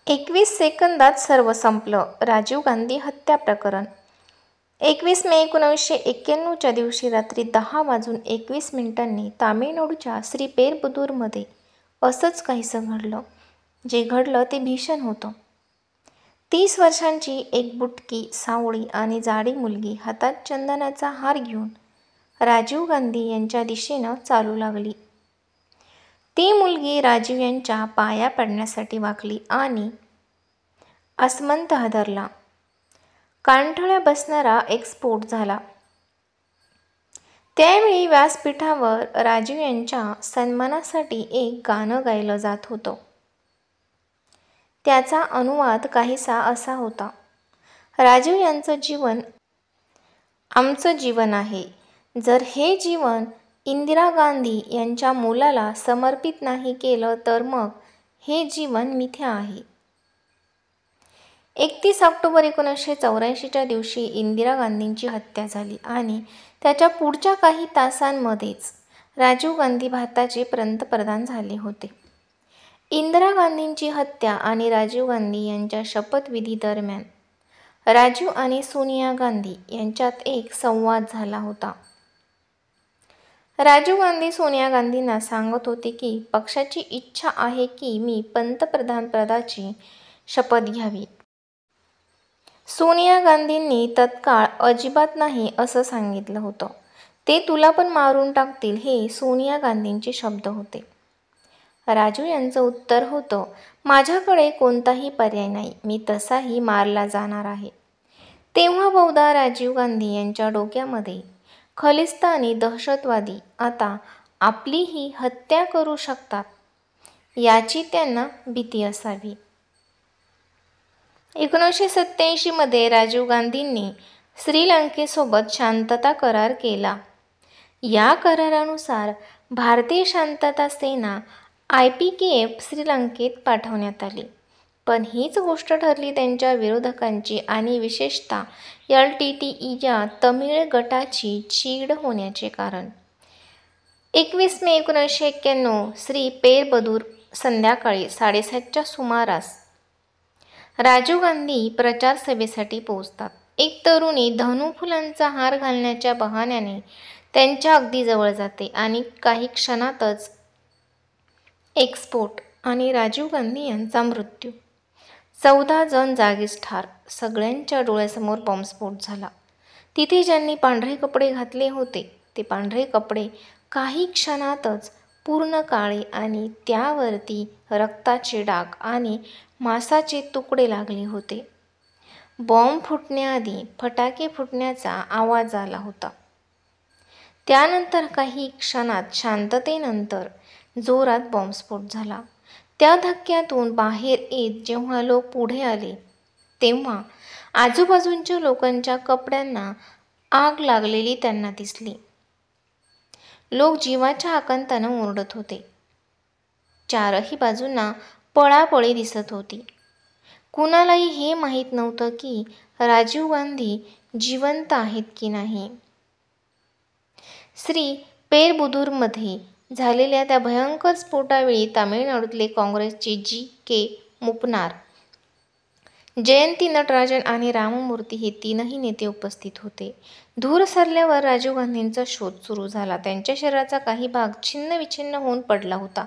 21 सेकंदात सर्व संपलं. राजीव गांधी हत्या प्रकरण. 21 मे 1991च्या दिवशी रात्री 10:21 तामिळनाडूच्या श्री पेरबुदूरमध्ये असंच काहीसं घडलं. जे घडलं ते भीषण होतं. 30 वर्षांची एक बुटकी, सावळी आणि जाडी मुलगी हातात चंदनाचा हार घेऊन राजीव गांधी यांच्या दिशेनं चालू लागली. ती मुलगी राजीव यांच्या पाया पडण्यासाठी वाकली आणि आसमंत हादरला. कानठळ्या बसणारा एक स्फोट झाला. त्यावेळी व्यासपीठावर राजीव यांच्या सन्मानासाठी एक गाणं गायलं जात होतं. त्याचा अनुवाद काहीसा असा होता: राजीव यांचं जीवन आमचं जीवन आहे. जर हे जीवन इंदिरा गांधी यांच्या मुलाला समर्पित नाही केलं तर मग हे जीवन मिथ्या आहे. 31 ऑक्टोबर 1984च्या दिवशी इंदिरा गांधींची हत्या झाली आणि त्याच्या पुढच्या काही तासांमध्येच राजीव गांधी भारताचे पंतप्रधान झाले होते. इंदिरा गांधींची हत्या आणि राजीव गांधी यांच्या शपथविधी दरम्यान राजीव आणि सोनिया गांधी यांच्यात एक संवाद झाला होता. राजीव गांधी सोनिया गांधींना सांगत होते की पक्षाची इच्छा आहे की मी पंतप्रधानपदाची शपथ घ्यावी. सोनिया गांधींनी तत्काळ अजिबात नाही असं सांगितलं होतं. ते तुला पण मारून टाकतील हे सोनिया गांधींचे शब्द होते. राजीव यांचं उत्तर होतं, माझ्याकडे कोणताही पर्याय नाही, मी तसाही मारला जाणार आहे. तेव्हा बहुधा राजीव गांधी यांच्या डोक्यामध्ये खलिस्तानी दहशतवादी आता आपलीही हत्या करू शकतात याची त्यांना भीती असावी. 1987 मध्ये राजीव गांधींनी श्रीलंकेसोबत शांतता करार केला. या करारानुसार भारतीय शांतता सेना IPKF श्रीलंकेत पाठवण्यात आली. पण हीच गोष्ट ठरली त्यांच्या विरोधकांची आणि विशेषतः LTTE या तमिळ गटाची चीड होण्याचे कारण. 21 मे 1991 श्री पेरबदूर संध्याकाळी 7:30च्या सुमारास राजीव गांधी प्रचार सभेसाठी पोहोचतात. एक तरुणी धनू फुलांचा हार घालण्याच्या बहाण्याने त्यांच्या अगदी जवळ जाते आणि काही क्षणातच एक स्फोट आणि राजीव गांधी यांचा मृत्यू. 14 जण जागीच ठार. सगळ्यांच्या डोळ्यासमोर बॉम्बस्फोट झाला. तिथे ज्यांनी पांढरे कपडे घातले होते ते पांढरे कपडे काही क्षणातच पूर्ण काळे आणि त्यावरती रक्ताचे डाग आणि मांसाचे तुकडे लागले होते. बॉम्ब फुटण्याआधी फटाके फुटण्याचा आवाज आला होता. त्यानंतर काही क्षणात शांततेनंतर जोरात बॉम्बस्फोट झाला. त्या धक्क्यातून बाहेर येत जेव्हा लोक पुढे आले तेव्हा आजूबाजूच्या लोकांच्या कपड्यांना आग लागलेली त्यांना दिसली. लोक जीवाच्या आकांतानं ओरडत होते. चारही बाजूंना पळापळी दिसत होती. कुणालाही हे माहीत नव्हतं की राजीव गांधी जिवंत आहेत की नाही. श्री पेरबुदूरमध्ये झालेल्या त्या भयंकर स्फोटावेळी तामिळनाडूतले काँग्रेसचे G.K. मुपनार, जयंती नटराजन आणि राममूर्ती हे तीनही नेते उपस्थित होते. धूर सरल्यावर राजीव गांधींचा शोध सुरू झाला. त्यांच्या शरीराचा काही भाग छिन्नविछिन्न होऊन पडला होता.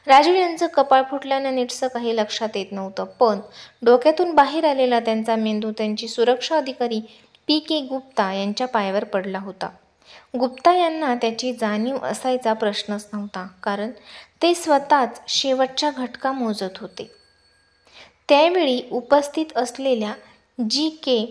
राजीव यांचं कपाळ फुटल्यानं नीटसं काही लक्षात येत नव्हतं. पण डोक्यातून बाहेर आलेला त्यांचा मेंदू त्यांची सुरक्षा अधिकारी P.K. गुप्ता यांच्या पायावर पडला होता. गुप्ता यांना त्याची जाणीव असायचा प्रश्नच नव्हता, कारण ते स्वतःच शेवटच्या घटका मोजत होते. त्यावेळी उपस्थित असलेल्या G.K.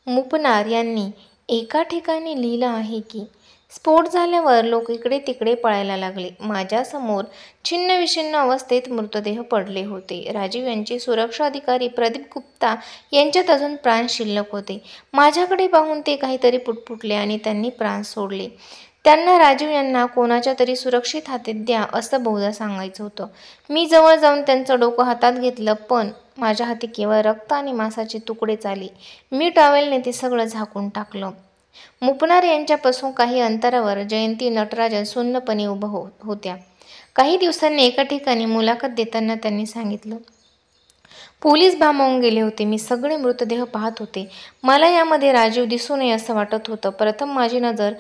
मुपनार यांनी एका ठिकाणी लिहिलं आहे की स्फोट झाल्यावर लोक इकडे तिकडे पळायला लागले. माझ्यासमोर छिन्नविछिन्न अवस्थेत मृतदेह पडले होते. राजीव यांचे सुरक्षा अधिकारी प्रदीप गुप्ता यांच्यात अजून प्राण शिल्लक होते. माझ्याकडे पाहून ते काहीतरी पुटपुटले आणि त्यांनी प्राण सोडले. त्यांना राजीव यांना कोणाच्या तरी सुरक्षित हातात द्या असं बहुधा सांगायचं होतं. मी जवळ जाऊन त्यांचं डोकं हातात घेतलं पण माझ्या हाती केवळ रक्त आणि मांसाचे तुकडेच आले. मी टॉवेलने ते सगळं झाकून टाकलं. मुपनार यांच्यापासून काही अंतरावर जयंती नटराजन सुन्नपणे उभं होत्या. काही दिवसांनी एका ठिकाणी मुलाखत देताना त्यांनी सांगितलं, पोलीस भांबावून गेले होते. मी सगळे मृतदेह पाहत होते. मला यामध्ये राजीव दिसू नये असं वाटत होतं. प्रथम माझी नजर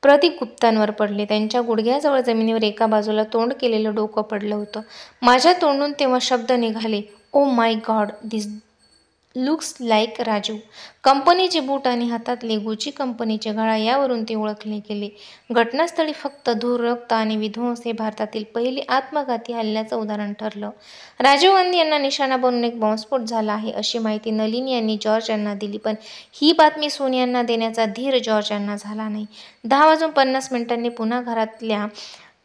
प्रदीप गुप्तांवर पडली. त्यांच्या गुडघ्याजवळ जमिनीवर एका बाजूला तोंड केलेलं डोकं पडलं होतं. माझ्या तोंडून तेव्हा शब्द निघाले, oh my God, this looks like Raju. कंपनीचे बूट आणि हातातले गुची कंपनीचे घड्याळ यावरून ते ओळखले गेले. घटनास्थळी फक्त धूर, रक्त आणि विध्वंस हे भारतातील पहिले आत्मघाती हल्ल्याचं उदाहरण ठरलं. राजीव गांधी यांना निशाणा बनवून एक बॉम्बस्फोट झाला आहे अशी माहिती नलिनी यांनी जॉर्ज यांना दिली, पण ही बातमी सोनियांना देण्याचा धीर जॉर्ज यांना झाला नाही. 10:50 पुन्हा घरातल्या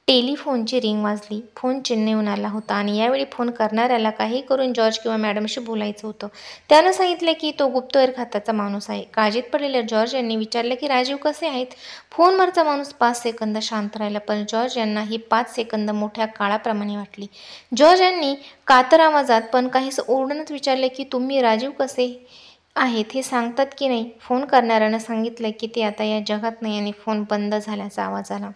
टेलिफोनची रिंग वाजली. फोन चेन्नईहून आला होता आणि यावेळी फोन करणाऱ्याला काही करून जॉर्ज किंवा मॅडमशी बोलायचं होतं. त्यानं सांगितलं की तो गुप्तहेर खात्याचा माणूस आहे. काळजीत पडलेल्या जॉर्ज यांनी विचारलं की राजीव कसे आहेत. फोनवरचा माणूस 5 सेकंद शांत राहिला, पण जॉर्ज यांना ही 5 सेकंद मोठ्या काळाप्रमाणे वाटली. जॉर्ज यांनी कातर आवाजात पण काहीसं ओरडूनच विचारले की तुम्ही राजीव कसे आहेत हे सांगतात की नाही. फोन करणाऱ्यानं सांगितलं की ते आता या जगात नाही आणि फोन बंद झाल्याचा आवाज आला.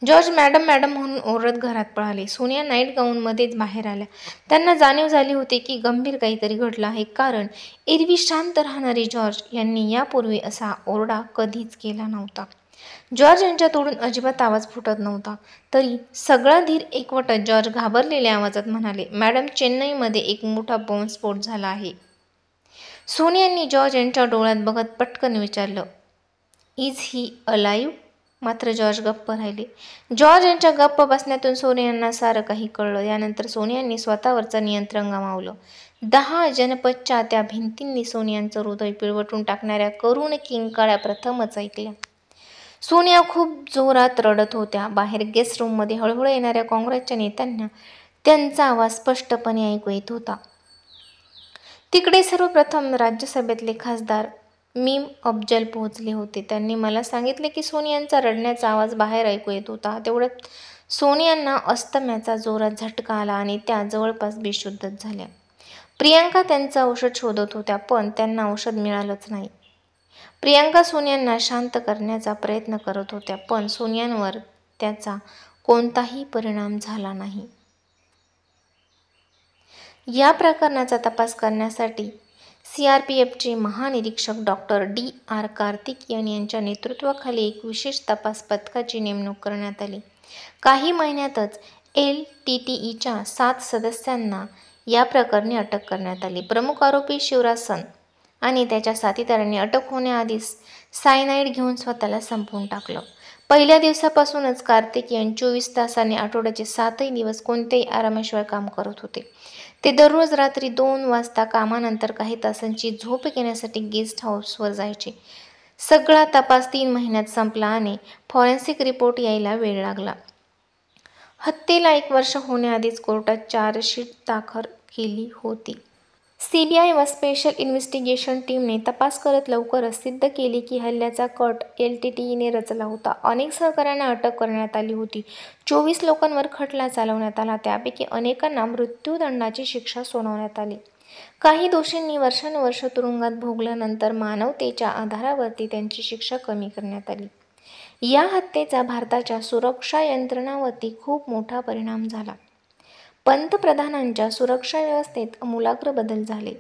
जॉर्ज मॅडम मॅडम म्हणून ओरडत घरात पळाले. सोनिया नाईट गाऊनमध्येच बाहेर आल्या. त्यांना जाणीव झाली होती की गंभीर काहीतरी घडलं आहे, कारण एरवी शांत राहणारे जॉर्ज यांनी यापूर्वी असा ओरडा कधीच केला नव्हता. जॉर्ज यांच्या तोडून अजिबात आवाज फुटत नव्हता. तरी सगळा धीर एकवटत जॉर्ज घाबरलेल्या आवाजात म्हणाले, मॅडम, चेन्नईमध्ये एक मोठा बॉम्बस्फोट झाला आहे. सोनियांनी जॉर्ज यांच्या डोळ्यात बघत पटकन विचारलं, इज ही अलाइव्ह? मात्र जॉर्ज गप्प राहिले. जॉर्ज यांच्या गप्प बसण्यातून सोनियांना सारं काही कळलं. यानंतर सोनियांनी स्वतःवरचं नियंत्रण गमावलं. 10 जनपदच्या त्या भिंतींनी सोनियांचं हृदय पिळवटून टाकणाऱ्या करुण किंकाळ्या प्रथमच ऐकल्या. सोनिया खूप जोरात रडत होत्या. बाहेर गेस्ट रूममध्ये हळूहळू येणाऱ्या काँग्रेसच्या नेत्यांना त्यांचा आवाज स्पष्टपणे ऐकू येत होता. तिकडे सर्वप्रथम राज्यसभेतले खासदार मीम अफजल पोहोचले होते. त्यांनी मला सांगितले की सोनियांचा रडण्याचा आवाज बाहेर ऐकू येत होता. तेवढ्यात सोनियांना अस्थम्याचा जोरात झटका आला आणि त्या जवळपास बेशुद्धच झाल्या. प्रियांका त्यांचं औषध शोधत होत्या, पण त्यांना औषध मिळालंच नाही. प्रियांका सोनियांना शांत करण्याचा प्रयत्न करत होत्या, पण सोनियांवर त्याचा कोणताही परिणाम झाला नाही. या प्रकरणाचा तपास करण्यासाठी CRPFचे महानिरीक्षक डॉक्टर DR कार्तिकेयन यांच्या नेतृत्वाखाली एक विशेष तपास पथकाची नेमणूक करण्यात आली. काही महिन्यातच LTTEच्या 7 सदस्यांना या प्रकरणी अटक करण्यात आली. प्रमुख आरोपी शिवराज सन आणि त्याच्या साथीदारांनी अटक होण्याआधीच सायनाईड घेऊन स्वतःला संपवून टाकलं. पहिल्या दिवसापासूनच कार्तिकेयन 24 तासांनी आठवड्याचे 7ही दिवस कोणत्याही आरामाशिवाय काम करत होते. ते दररोज रात्री 2 वाजता कामानंतर काही तासांची झोप घेण्यासाठी गेस्ट हाऊसवर जायचे. सगळा तपास 3 महिन्यात संपला आणि फॉरेन्सिक रिपोर्ट यायला वेळ लागला. हत्येला 1 वर्ष होण्याआधीच कोर्टात चार्जशीट दाखल केली होती. CBI व स्पेशल इन्व्हेस्टिगेशन टीमने तपास करत लवकरच सिद्ध केले की हल्ल्याचा कट LTTEने रचला होता. अनेक सहकाऱ्यांना अटक करण्यात आली होती. 24 लोकांवर खटला चालवण्यात आला. त्यापैकी अनेकांना मृत्यूदंडाची शिक्षा सुनावण्यात आली. काही दोषींनी वर्षानुवर्ष तुरुंगात भोगल्यानंतर मानवतेच्या आधारावरती त्यांची शिक्षा कमी करण्यात आली. या हत्येचा भारताच्या सुरक्षा यंत्रणांवरती खूप मोठा परिणाम झाला. पंतप्रधानांच्या सुरक्षा व्यवस्थेत आमूलाग्र बदल झाले.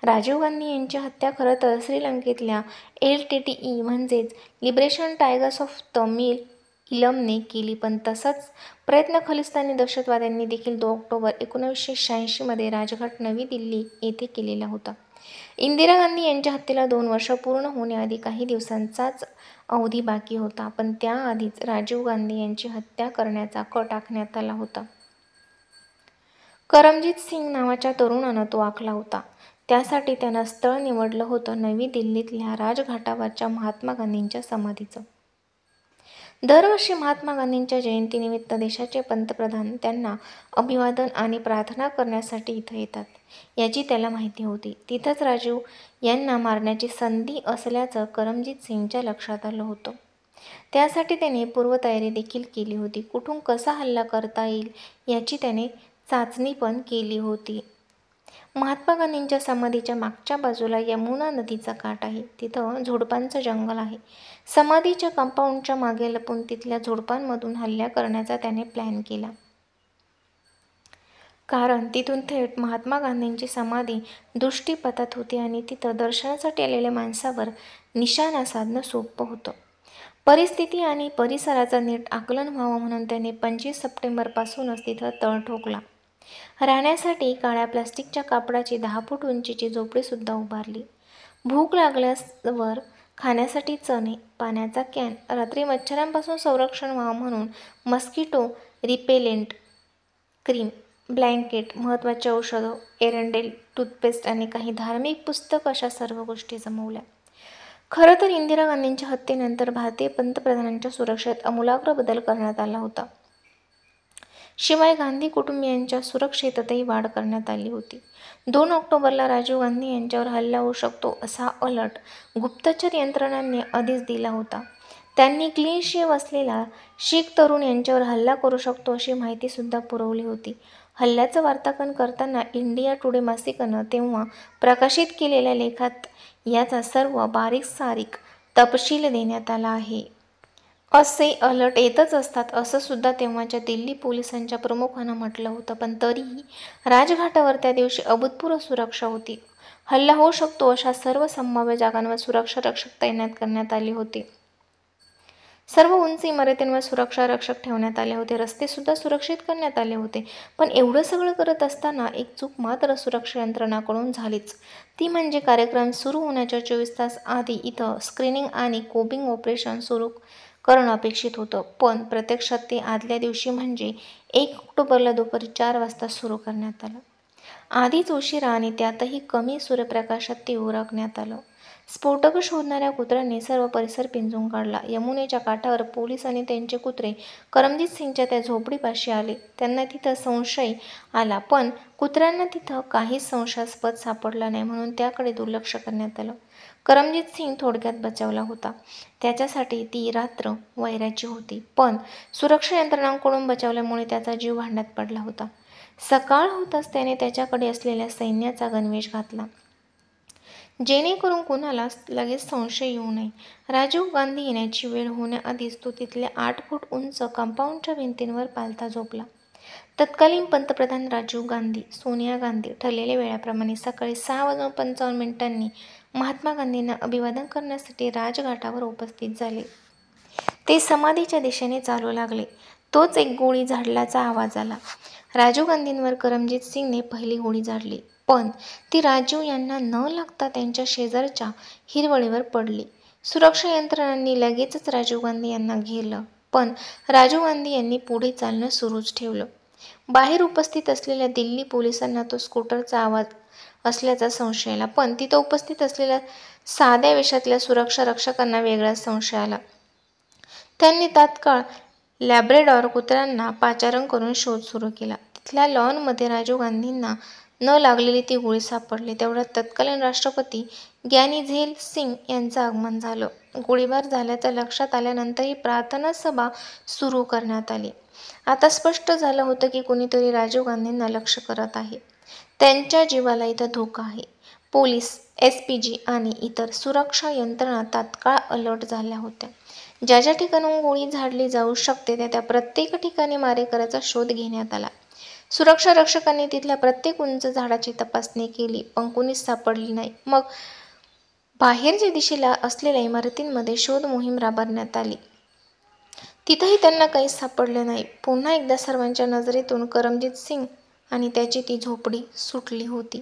राजीव गांधी यांची हत्या खरं तर श्रीलंकेतल्या LTTE म्हणजेच लिबरेशन टायगर्स ऑफ तमिल इलमने केली, पण तसाच प्रयत्न खलिस्तानी दहशतवाद्यांनी देखील 2 ऑक्टोबर 1986 मध्ये राजघाट नवी दिल्ली येथे केलेला होता. इंदिरा गांधी यांच्या हत्येला 2 वर्ष पूर्ण होण्याआधी काही दिवसांचाच अवधी बाकी होता, पण त्याआधीच राजीव गांधी यांची हत्या करण्याचा कट आखण्यात आला होता. करमजीत सिंग नावाच्या तरुणानं तो आखला होता. त्यासाठी त्यानं स्थळ निवडलं होतं नवी दिल्लीतल्या राजघाटावरच्या महात्मा गांधींच्या समाधीचं. दरवर्षी महात्मा गांधींच्या जयंतीनिमित्त देशाचे पंतप्रधान त्यांना अभिवादन आणि प्रार्थना करण्यासाठी इथं येतात, याची त्याला माहिती होती. तिथंच राजीव यांना मारण्याची संधी असल्याचं करमजीत सिंगच्या लक्षात आलं होतं. त्यासाठी त्याने पूर्वतयारी देखील केली होती. कुठून कसा हल्ला करता येईल याची त्याने चाचणी पण केली होती. महात्मा गांधींच्या समाधीच्या मागच्या बाजूला यमुना नदीचा काठ आहे. तिथं झुडपांचं जंगल आहे. समाधीच्या कंपाऊंडच्या मागे लपून तिथल्या झुडपांमधून हल्ला करण्याचा त्याने प्लॅन केला. कारण तिथून थेट महात्मा गांधींची समाधी दृष्टीपथात होती आणि तिथं दर्शनासाठी आलेल्या माणसावर निशाणा साधणं सोपं होतं. परिस्थिती आणि परिसराचं नीट आकलन व्हावं म्हणून त्याने 25 सप्टेंबरपासूनच तिथं तळ ठोकला. राहण्यासाठी काळ्या प्लास्टिकच्या कापडाची 10 फूट उंचीची झोपडीसुद्धा उभारली. भूक लागल्यावर खाण्यासाठी चणे, पाण्याचा कॅन, रात्री मच्छरांपासून संरक्षण व्हावं म्हणून मस्किटो रिपेलेंट क्रीम, ब्लँकेट, महत्त्वाची औषधं, एरंडेल, टूथपेस्ट आणि काही धार्मिक पुस्तकं अशा सर्व गोष्टी जमवल्या. खरं तर इंदिरा गांधींच्या हत्येनंतर भारतीय पंतप्रधानांच्या सुरक्षेत आमूलाग्र बदल करण्यात आला होता. शिवाय गांधी कुटुंबियांच्या सुरक्षेतही वाढ करण्यात आली होती. 2 ऑक्टोबरला राजीव गांधी यांच्यावर हल्ला होऊ शकतो असा अलर्ट गुप्तचर यंत्रणांनी आधीच दिला होता. त्यांनी क्लीन शेव असलेला शीख तरुण यांच्यावर हल्ला करू शकतो अशी माहितीसुद्धा पुरवली होती. हल्ल्याचं वार्तांकन करताना इंडिया टुडे मासिकानं तेव्हा प्रकाशित केलेल्या लेखात याचा सर्व बारीक-सारीक तपशील देण्यात आला आहे. असे अलर्ट येतच असतात असं सुद्धा तेव्हाच्या दिल्ली पोलिसांच्या प्रमुखानं म्हटलं होतं. पण तरीही राजघाटावर त्या दिवशी अभूतपूर्व सुरक्षा होती. हल्ला होऊ शकतो अशा सर्व संभाव्य जागांवर सुरक्षा रक्षक तैनात करण्यात आले होते. सर्व उंच इमारतींवर सुरक्षा रक्षक ठेवण्यात आले होते. रस्तेसुद्धा सुरक्षित करण्यात आले होते. पण एवढं सगळं करत असताना एक चूक मात्र सुरक्षा यंत्रणांकडून झालीच. ती म्हणजे कार्यक्रम सुरू होण्याच्या 24 तास आधी इथं स्क्रीनिंग आणि कोबिंग ऑपरेशन सुरू करणं अपेक्षित होतं. पण प्रत्यक्षात ते आदल्या दिवशी म्हणजे 1 ऑक्टोबरला दुपारी 4 वाजता सुरू करण्यात आलं. आधीच उशिरा आणि त्यातही कमी सूर्यप्रकाशात ते उरकण्यात आलं. स्फोटकं शोधणाऱ्या कुत्र्यांनी सर्व परिसर पिंजून काढला. यमुनेच्या काठावर पोलीस आणि त्यांचे कुत्रे करमजीत सिंगच्या त्या झोपडीपाशी आले. त्यांना तिथं संशय आला, पण कुत्र्यांना तिथं काहीच संशयास्पद सापडला नाही म्हणून त्याकडे दुर्लक्ष करण्यात आलं. करमजीत सिंग थोडक्यात बचावला होता. त्याच्यासाठी ती रात्र वैराची होती, पण सुरक्षा यंत्रणांकडून बचावल्यामुळे त्याचा जीव भांड्यात पडला होता. सकाळ होताच त्याने त्याच्याकडे असलेल्या सैन्याचा गणवेश घातला, जेणेकरून कुणालाच लगेच संशय येऊ नये. राजीव गांधी येण्याची वेळ होण्याआधीच तो तिथल्या 8 फूट उंच कंपाऊंडच्या भिंतींवर पालथा झोपला. तत्कालीन पंतप्रधान राजीव गांधी, सोनिया गांधी ठरलेल्या वेळाप्रमाणे सकाळी 6:55 महात्मा गांधींना अभिवादन करण्यासाठी राजघाटावर उपस्थित झाले. ते समाधीच्या दिशेने चालू लागले. तोच एक गोळी झाडल्याचा आवाज आला. राजीव गांधींवर करमजीत सिंगने पहिली गोळी झाडली, पण ती राजीव यांना न लागता त्यांच्या शेजारच्या हिरवळीवर पडली. सुरक्षा यंत्रणांनी लगेचच राजीव गांधी यांना घेरलं, पण राजीव गांधी यांनी पुढे चालणं सुरूच ठेवलं. बाहेर उपस्थित असलेल्या दिल्ली पोलिसांना तो स्कूटरचा आवाज असल्याचा संशय आला, पण तिथं उपस्थित असलेल्या साध्या वेशातल्या सुरक्षा रक्षकांना वेगळाच संशय आला. त्यांनी तात्काळ लॅब्रेडॉर कुत्र्यांना पाचारण करून शोध सुरू केला. तिथल्या लॉनमध्ये राजीव गांधींना न लागलेली ती गोळी सापडली. तेवढ्यात तत्कालीन राष्ट्रपती ग्यानी झैल सिंग यांचं आगमन झालं. गोळीबार झाल्याचं लक्षात आल्यानंतरही प्रार्थना सभा सुरू करण्यात आली. आता स्पष्ट झालं होतं की कुणीतरी राजीव गांधींना लक्ष्य करत आहे. त्यांच्या जीवाला इथं धोका आहे. पोलीस, एसपीजी आणि इतर सुरक्षा यंत्रणा तात्काळ अलर्ट झाल्या होत्या. ज्या ज्या ठिकाणाहून गोळी झाडली जाऊ शकते त्या प्रत्येक ठिकाणी मारेकऱ्याचा शोध घेण्यात आला. सुरक्षा रक्षकांनी तिथल्या प्रत्येक उंच झाडाची तपासणी केली, पण कुणीच सापडली नाही. मग बाहेरच्या दिशेला असलेल्या इमारतींमध्ये शोध मोहीम राबवण्यात आली. तिथंही त्यांना काहीच सापडलं नाही. पुन्हा एकदा सर्वांच्या नजरेतून करमजीत सिंग आणि त्याची ती झोपडी सुटली होती.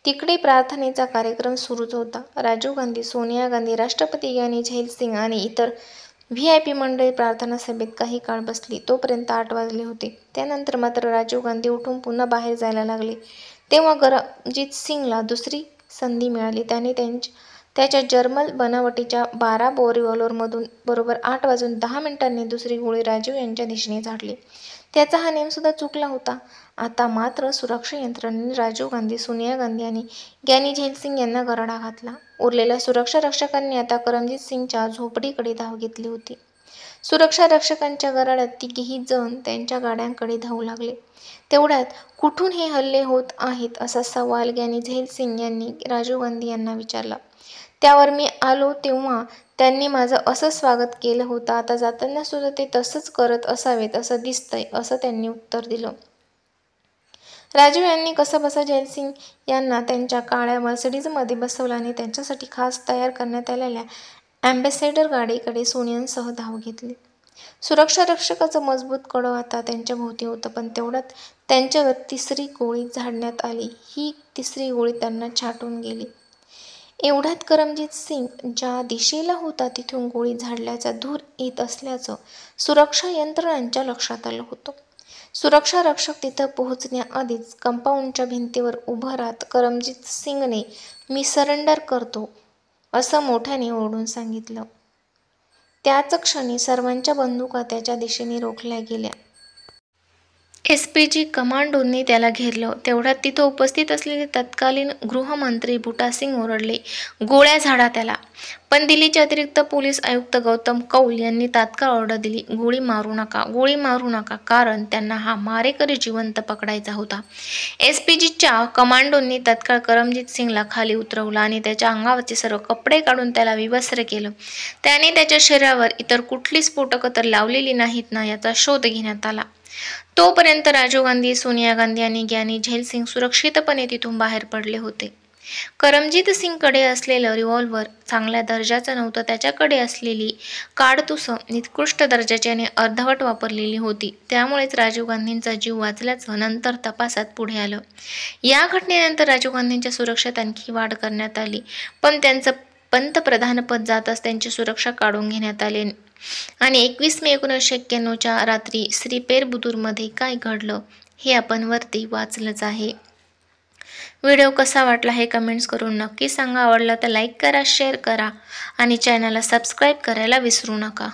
तिकडे प्रार्थनेचा कार्यक्रम सुरूच होता. राजीव गांधी, सोनिया गांधी, राष्ट्रपती ग्यानी झैल सिंग आणि इतर व्हीआयपी मंडळी प्रार्थना सभेत काही काळ बसली. तोपर्यंत 8 वाजले होते. त्यानंतर मात्र राजीव गांधी उठून पुन्हा बाहेर जायला लागले. तेव्हा करमजीत सिंगला दुसरी संधी मिळाली. त्याने त्याच्या जर्मन बनावटीच्या 12 रिव्हॉल्वरमधून बरोबर 8:10 दुसरी गोळी राजीव यांच्या दिशेने झाडली. त्याचा हा नेमसुद्धा चुकला होता. आता मात्र सुरक्षा यंत्रणेने राजीव गांधी, सोनिया गांधी आणि ग्यानी झैल सिंग यांना गराडा घातला. उरलेल्या सुरक्षा रक्षकांनी आता करमजीत सिंगच्या झोपडीकडे धाव घेतली होती. सुरक्षा रक्षकांच्या गराड्यात तिघेही जण त्यांच्या गाड्यांकडे धावू लागले. तेवढ्यात कुठून हे हल्ले होत आहेत असा सवाल ग्यानी झैल सिंग यांनी राजीव गांधी यांना विचारला. त्यावर मी आलो तेव्हा त्यांनी माझं असं स्वागत केलं होतं, आता जाताना सुद्धा ते तसंच करत असावेत असं दिसतंय, असं त्यांनी उत्तर दिलं. राजीव यांनी कसंबसं जयसिंग यांना त्यांच्या काळ्या मर्सिडीजमध्ये बसवलं आणि त्यांच्यासाठी खास तयार करण्यात आलेल्या ॲम्बॅसेडर गाडीकडे सोनियांसह धाव घेतली. सुरक्षा रक्षकाचं मजबूत कळप आता त्यांच्या भोवती होतं, पण तेवढ्यात त्यांच्यावर तिसरी गोळी झाडण्यात आली. ही तिसरी गोळी त्यांना छाटून गेली. एवढ्यात करमजीत सिंग ज्या दिशेला होता तिथून गोळी झाडल्याचा धूर येत असल्याचं सुरक्षा यंत्रणांच्या लक्षात आलं होतं. सुरक्षा रक्षक तिथं पोहोचण्याआधीच कंपाऊंडच्या भिंतीवर उभं राहत करमजीत सिंगने "मी सरेंडर करतो" असं मोठ्याने ओरडून सांगितलं. त्याच क्षणी सर्वांच्या बंदुका त्याच्या दिशेने रोखल्या गेल्या. एसपीजी कमांडोंनी त्याला घेरलं. तेवढ्यात तिथं उपस्थित असलेले तत्कालीन गृहमंत्री बुटासिंग ओरडले, "गोळ्या झाडा त्याला!" पण दिल्लीचे अतिरिक्त पोलीस आयुक्त गौतम कौल यांनी तात्काळ ऑर्डर दिली, "गोळी मारू नका, गोळी मारू नका," कारण त्यांना हा मारेकरी जिवंत पकडायचा होता. एसपीजीच्या कमांडोंनी तात्काळ करमजीत सिंगला खाली उतरवलं आणि त्याच्या अंगावरचे सर्व कपडे काढून त्याला विवस्त्र केलं. त्याने त्याच्या शरीरावर इतर कुठली स्फोटकं तर लावलेली नाहीत ना याचा शोध घेण्यात आला. तोपर्यंत राजीव गांधी, सोनिया गांधी आणि ग्यानी झैल सिंग सुरक्षितपणे तिथून बाहेर पडले होते. करमजीत सिंगकडे असलेलं रिव्हॉल्व्हर चांगल्या दर्जाचं नव्हतं. त्याच्याकडे असलेली काडतुसं निकृष्ट दर्जाची आणि अर्धवट वापरलेली होती. त्यामुळेच राजीव गांधींचा जीव वाचल्याचं नंतर तपासात पुढे आलं. या घटनेनंतर राजीव गांधींच्या सुरक्षेत आणखी वाढ करण्यात आली, पण त्यांचं पंतप्रधानपद जाताच त्यांची सुरक्षा काढून घेण्यात आली आणि 21 मे 1991च्या रात्री श्रीपेरबुदूरमध्ये काय घडलं हे आपण वरती वाचलंच आहे. व्हिडिओ कसा वाटला हे कमेंट्स करून नक्की सांगा. आवडला तर लाईक करा, शेअर करा आणि चॅनलला सबस्क्राईब करायला विसरू नका.